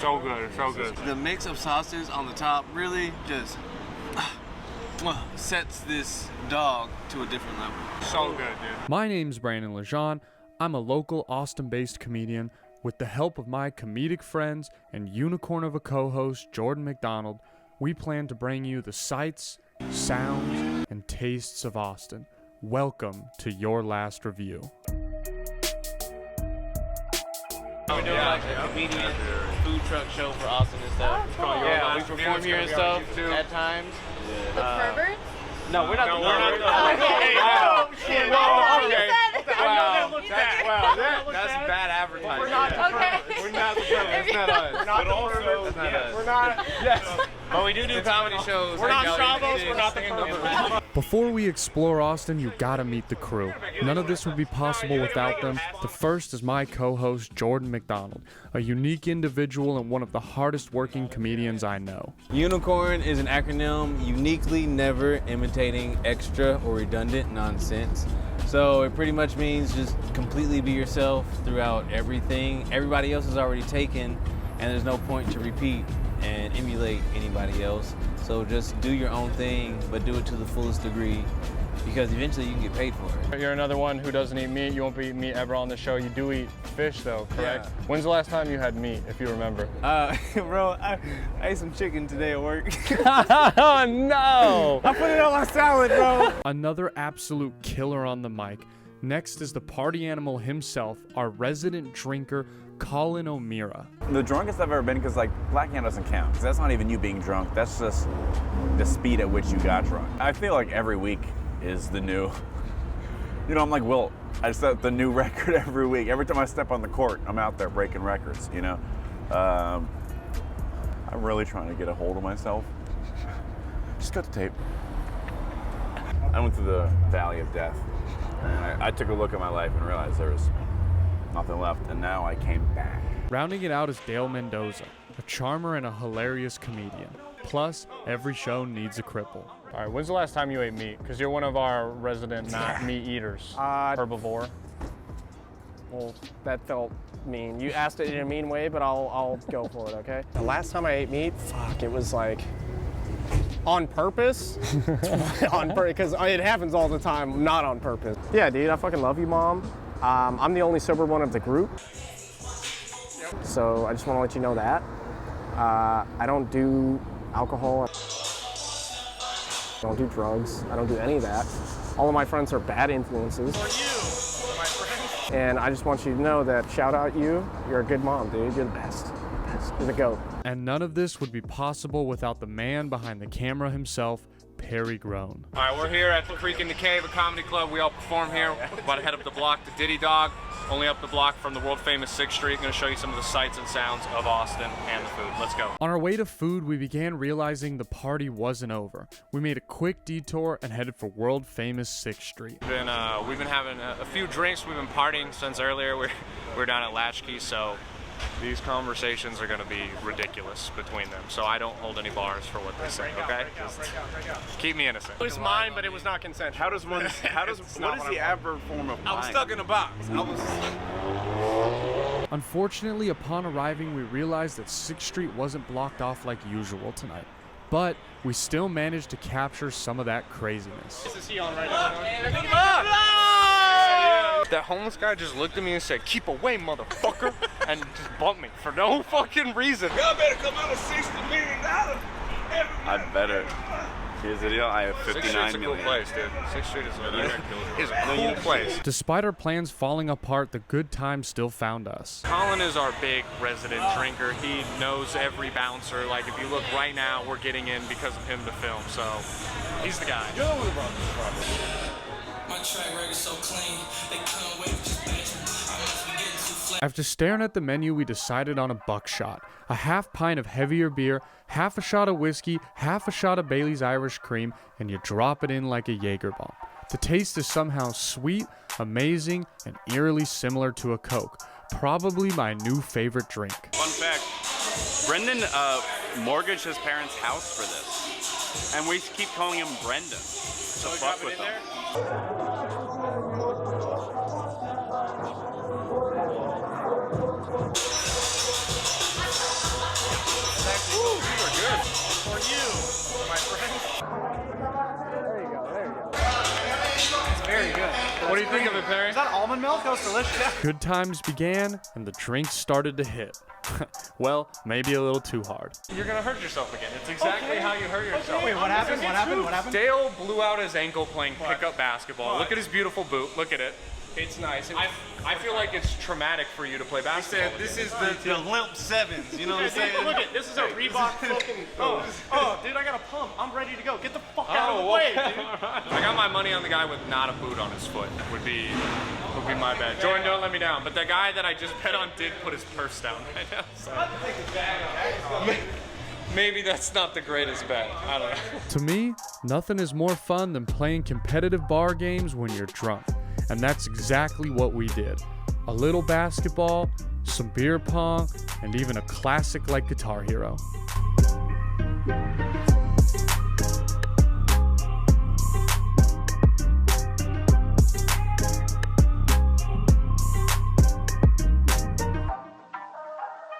So good, so good. The mix of sauces on the top really just sets this dog to a different level. So good, dude. My name's Brandon Legendre. I'm a local Austin-based comedian. With the help of my comedic friends and unicorn of a co-host, Jordan Macdonald, we plan to bring you the sights, sounds, and tastes of Austin. Welcome to Your Last Review. We're doing like a comedian food truck show for Austin and stuff. Cool. Yeah, we perform here and stuff at times. The perverts? No, we're not the perverts. Okay. Oh, shit. Wow. Wow, that's bad advertising. We're not the perverts. We're not the perverts. It's not us. But also, We're not. Yes. But we do comedy shows. We're not Stravos, we're not the perverts. Before we explore Austin, you gotta meet the crew. None of this would be possible without them. The first is my co-host, Jordan Macdonald, a unique individual and one of the hardest working comedians I know. Unicorn is an acronym uniquely never imitating extra or redundant nonsense. So it pretty much means just completely be yourself throughout everything. Everybody else is already taken, and there's no point to repeat and emulate anybody else. So just do your own thing, but do it to the fullest degree, because eventually you can get paid for it. You're another one who doesn't eat meat. You won't be eating meat ever on the show. You do eat fish though, correct? Yeah. When's the last time you had meat, if you remember? Bro, I ate some chicken today at work. Oh no! I put it on my salad, bro. Another absolute killer on the mic. Next is the party animal himself, our resident drinker, Colin Omeara. The drunkest I've ever been, because like blacking out doesn't count, because that's not even you being drunk, that's just the speed at which you got drunk. I feel like every week is the new, I'm like Wilt. I set the new record every week. Every time I step on the court, I'm out there breaking records, I'm really trying to get a hold of myself. Just cut the tape. I went through the valley of death, and I took a look at my life and realized there was nothing left, and now I came back. Rounding it out is Dale Mendoza, a charmer and a hilarious comedian. Plus, every show needs a cripple. All right, when's the last time you ate meat? Because you're one of our resident not meat eaters. Herbivore. Well, that felt mean. You asked it in a mean way, but I'll go for it, okay? The last time I ate meat, it was like on purpose. Because it happens all the time, not on purpose. Yeah, dude, I fucking love you, Mom. I'm the only sober one of the group. So I just want to let you know that. I don't do alcohol. I don't do drugs. I don't do any of that. All of my friends are bad influences. And I just want you to know that, shout out you, you're a good mom, dude. You're the best. You're the GOAT. And none of this would be possible without the man behind the camera himself, Perry Grown. All right, we're here at the Creek in the Cave, a comedy club. We all perform here. About to head up the block to DittyDog, only up the block from the world famous 6th Street. I'm gonna show you some of the sights and sounds of Austin and the food. Let's go. On our way to food, we began realizing the party wasn't over. We made a quick detour and headed for world famous 6th Street. We've been having a few drinks. We've been partying since earlier. We're down at Latchkey, so these conversations are going to be ridiculous between them. So I don't hold any bars for what they say, okay? Just keep me innocent. It was mine, but it was not consensual. What is the adverb form of I was stuck in a box. Unfortunately, upon arriving, we realized that 6th Street wasn't blocked off like usual tonight. But we still managed to capture some of that craziness. This is he on right now. That homeless guy just looked at me and said, "Keep away, motherfucker," and just bumped me for no fucking reason. Y'all better come out with $60 million. I better. Here's the deal. I have 59 million. 6th Street's a cool place, dude. 6th Street is a cool place. Despite our plans falling apart, the good times still found us. Colin is our big resident drinker. He knows every bouncer. Like, if you look right now, we're getting in because of him to film. So, he's the guy. My track record so clean, they couldn't wait to just bitch. I must be getting too flat. After staring at the menu, we decided on a Buckshot, a half pint of heavier beer, half a shot of whiskey, half a shot of Bailey's Irish Cream, and you drop it in like a Jaeger bomb. The taste is somehow sweet, amazing, and eerily similar to a Coke. Probably my new favorite drink. Fun fact, Brendan mortgaged his parents' house for this. And we keep calling him Brendan. So fuck with him. There you go, there you go. It's very good. What do you think of it, Perry? Is that almond milk? That was delicious. Good times began, and the drinks started to hit. Well, maybe a little too hard. You're gonna hurt yourself again. It's exactly how you hurt yourself. Wait, what happened? What happened? What happened? Dale blew out his ankle playing pickup basketball. Look at his beautiful boot. Look at it. It's nice. I feel like it's traumatic for you to play basketball. This is the limp sevens. You know what I'm saying? Look at this is a Reebok fucking. Oh, dude, I got a pump. I'm ready to go. Get the fuck out of the way, dude. I got my money on the guy with not a boot on his foot. Would be my bad. Jordan, don't let me down. But the guy that I just bet on did put his purse down right now. So. Maybe that's not the greatest bet. I don't know. To me, nothing is more fun than playing competitive bar games when you're drunk. And that's exactly what we did. A little basketball, some beer pong, and even a classic like Guitar Hero.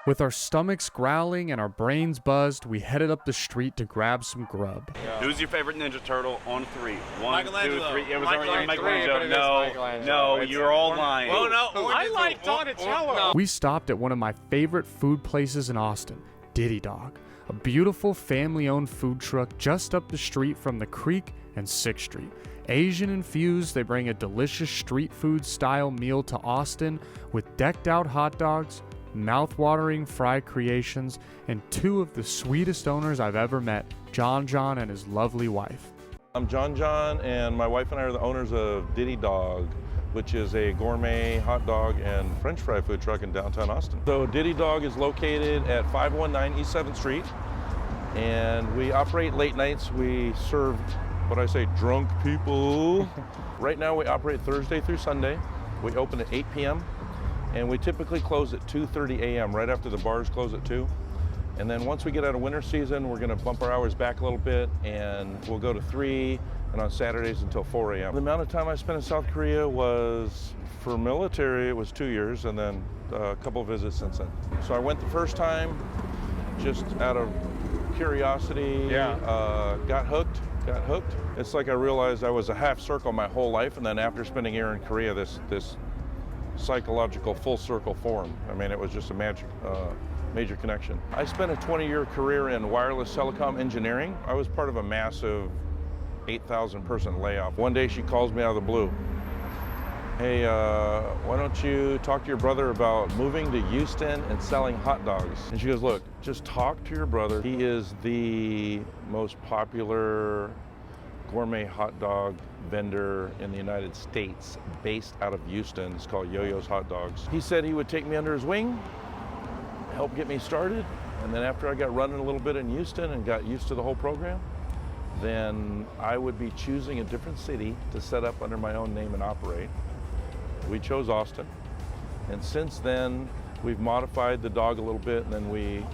With our stomachs growling and our brains buzzed, we headed up the street to grab some grub. Who's your favorite Ninja Turtle on 3? 1, 2, 3. Michelangelo. It was already Michelangelo. Michelangelo. No, you're all lying. Oh no! I like Donatello. We stopped at one of my favorite food places in Austin, DittyDog, a beautiful family-owned food truck just up the street from the Creek and 6th Street. Asian infused, they bring a delicious street food style meal to Austin with decked out hot dogs, mouth-watering fry creations, and 2 of the sweetest owners I've ever met, John and his lovely wife. I'm John, and my wife and I are the owners of DittyDog, which is a gourmet hot dog and French fry food truck in downtown Austin. So DittyDog is located at 519 East 7th Street, and we operate late nights. We serve what I say, drunk people. Right now we operate Thursday through Sunday. We open at 8 p.m. and we typically close at 2:30 a.m. right after the bars close at 2. And then once we get out of winter season, we're gonna bump our hours back a little bit, and we'll go to 3, and on Saturdays until 4 a.m. The amount of time I spent in South Korea was, for military, it was 2 years, and then a couple visits since then. So I went the first time just out of curiosity, got hooked. It's like I realized I was a half circle my whole life, and then after spending a year in Korea, this psychological full circle formed. I mean, it was just a major connection. I spent a 20-year career in wireless telecom engineering. I was part of a massive 8,000 person layoff. One day she calls me out of the blue. Hey, why don't you talk to your brother about moving to Houston and selling hot dogs? And she goes, look, just talk to your brother. He is the most popular gourmet hot dog vendor in the United States, based out of Houston. It's called Yo-Yo's Hot Dogs. He said he would take me under his wing, help get me started, and then after I got running a little bit in Houston and got used to the whole program, then I would be choosing a different city to set up under my own name and operate. We chose Austin, and since then we've modified the dog a little bit, and then we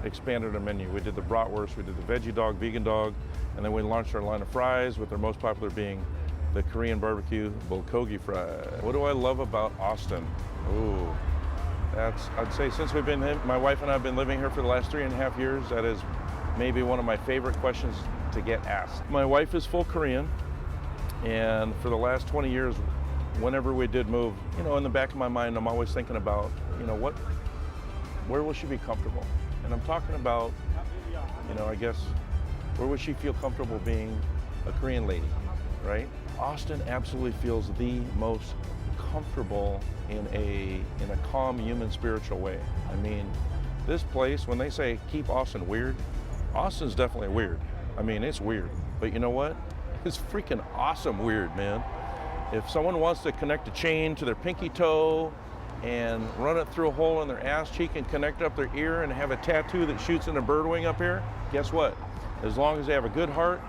expanded our menu. We did the bratwurst, we did the veggie dog, vegan dog, and then we launched our line of fries, with our most popular being the Korean barbecue bulgogi fry. What do I love about Austin? Ooh, I'd say since we've been, my wife and I have been living here for the last 3.5 years, that is maybe one of my favorite questions to get asked. My wife is full Korean, and for the last 20 years, whenever we did move, you know, in the back of my mind, I'm always thinking about, you know, where will she be comfortable? And I'm talking about, you know, I guess, where would she feel comfortable being a Korean lady, right? Austin absolutely feels the most comfortable in a calm, human, spiritual way. I mean, this place, when they say keep Austin weird, Austin's definitely weird. I mean, it's weird, but you know what? It's freaking awesome weird, man. If someone wants to connect a chain to their pinky toe and run it through a hole in their ass cheek and connect up their ear and have a tattoo that shoots in a bird wing up here, guess what? As long as they have a good heart,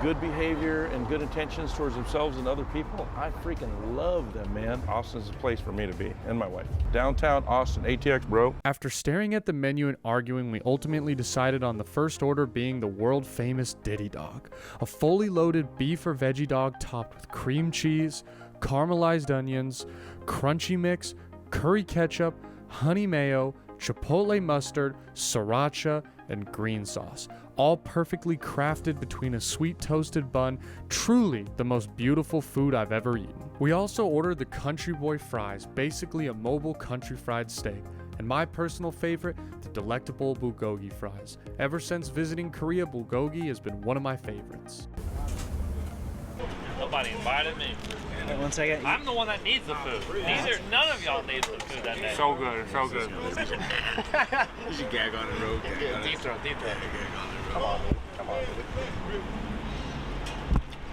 good behavior, and good intentions towards themselves and other people, I freaking love them, man. Austin's the place for me to be, and my wife. Downtown Austin, ATX, bro. After staring at the menu and arguing, we ultimately decided on the first order being the world famous DittyDog, a fully loaded beef or veggie dog topped with cream cheese, caramelized onions, crunchy mix, curry ketchup, honey mayo, chipotle mustard, sriracha, and green sauce, all perfectly crafted between a sweet toasted bun. Truly the most beautiful food I've ever eaten. We also ordered the Country Boy fries, basically a mobile country fried steak, and my personal favorite, the delectable bulgogi fries. Ever since visiting Korea, bulgogi has been one of my favorites. Nobody invited me. Wait 1 second. I'm the one that needs the food. None of y'all needs the food that day. So good, so good. You should gag on the road. Deep throat.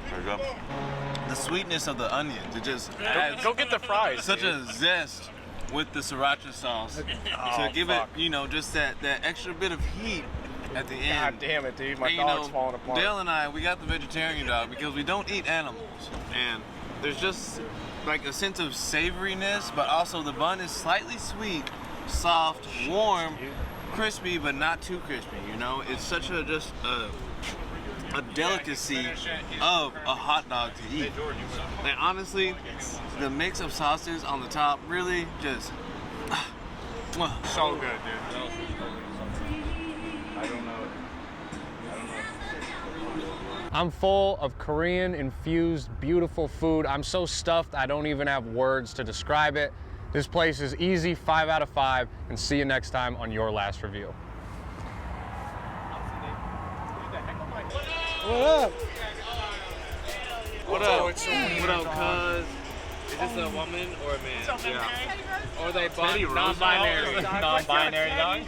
There you go. The sweetness of the onions, it just adds Go get the fries. such a zest with the sriracha sauce to give it, just that extra bit of heat at the end. God damn it, dude. My And, dog's falling apart. Dale and I, we got the vegetarian dog because we don't eat animals. And there's just like a sense of savoriness, but also the bun is slightly sweet, soft, warm, crispy, but not too crispy, It's such a delicacy of a hot dog to eat. And honestly, the mix of sauces on the top really just So good, dude. I'm full of Korean infused beautiful food. I'm so stuffed I don't even have words to describe it. This place is easy, 5 out of 5, and see you next time on Your Last Review. What up? What up, cuz? Is this a woman or a man? Yeah. Or are they Non-binary. Non-binary dog?